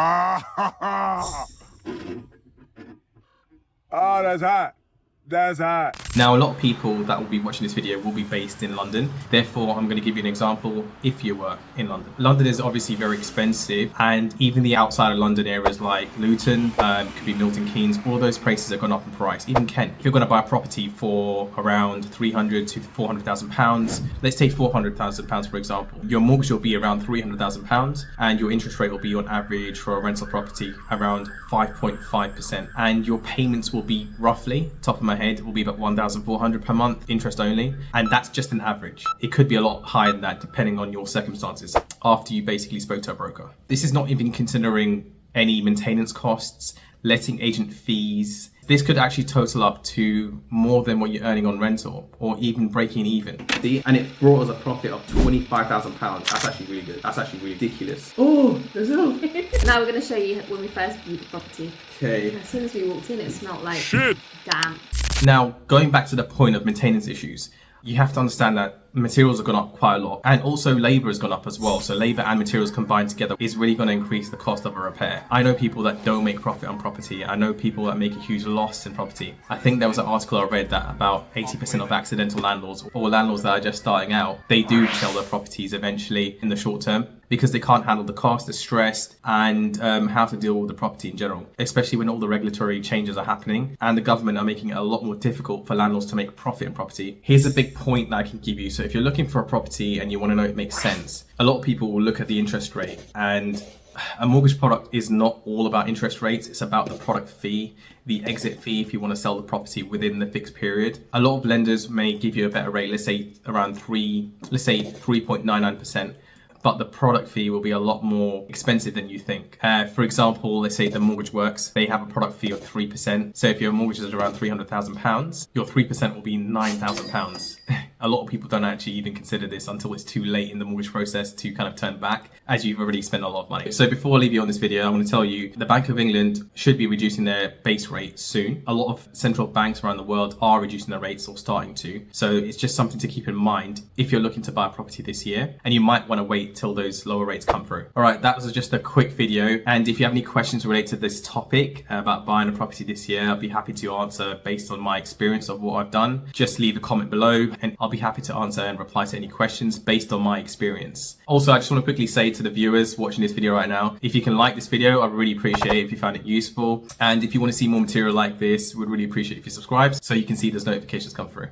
Oh, that's hot. That's hot. Now, a lot of people that will be watching this video will be based in London. Therefore, I'm going to give you an example if you were in London. London is obviously very expensive, and even the outside of London areas like Luton, could be Milton Keynes, all those places have gone up in price. Even Kent. If you're going to buy a property for around 300 to 400,000 pounds, let's take 400,000 pounds for example, your mortgage will be around 300,000 pounds, and your interest rate will be on average for a rental property around 5.5%, and your payments will be roughly, top of my head, will be about 1,400 per month, interest only, and that's just an average. It could be a lot higher than that depending on your circumstances after you basically spoke to a broker. This is not even considering any maintenance costs, letting agent fees. This could actually total up to more than what you're earning on rental, or even breaking even. And it brought us a profit of £25,000. That's actually really good. That's actually ridiculous. Oh, there's no. Now we're going to show you when we first viewed the property. Okay. As soon as we walked in, it smelled like damp. Now, going back to the point of maintenance issues, you have to understand that materials have gone up quite a lot, and also labor has gone up as well. So labor and materials combined together is really going to increase the cost of a repair. I know people that don't make profit on property. I know people that make a huge loss in property. I think there was an article I read that about 80% of accidental landlords, or landlords that are just starting out, they do sell their properties eventually in the short term because they can't handle the cost, the stress, and how to deal with the property in general, especially when all the regulatory changes are happening and the government are making it a lot more difficult for landlords to make a profit in property. Here's a big point that I can give you. So if you're looking for a property and you want to know it makes sense, a lot of people will look at the interest rate, and a mortgage product is not all about interest rates. It's about the product fee, the exit fee if you want to sell the property within the fixed period. A lot of lenders may give you a better rate, let's say around 3.99%. But the product fee will be a lot more expensive than you think. For example, let's say the Mortgage Works, they have a product fee of 3%. So if your mortgage is around £300,000, your 3% will be £9,000. A lot of people don't actually even consider this until it's too late in the mortgage process to kind of turn back, as you've already spent a lot of money. So before I leave you on this video, I want to tell you the Bank of England should be reducing their base rate soon. A lot of central banks around the world are reducing their rates or starting to. So it's just something to keep in mind if you're looking to buy a property this year, and you might want to wait till those lower rates come through. All right, that was just a quick video. And if you have any questions related to this topic about buying a property this year, I'll be happy to answer based on my experience of what I've done. Just leave a comment below and I'll be happy to answer and reply to any questions based on my experience. Also, I just want to quickly say to the viewers watching this video right now, if you can like this video, I'd really appreciate it if you found it useful. And if you want to see more material like this, we'd really appreciate if you subscribe so you can see those notifications come through.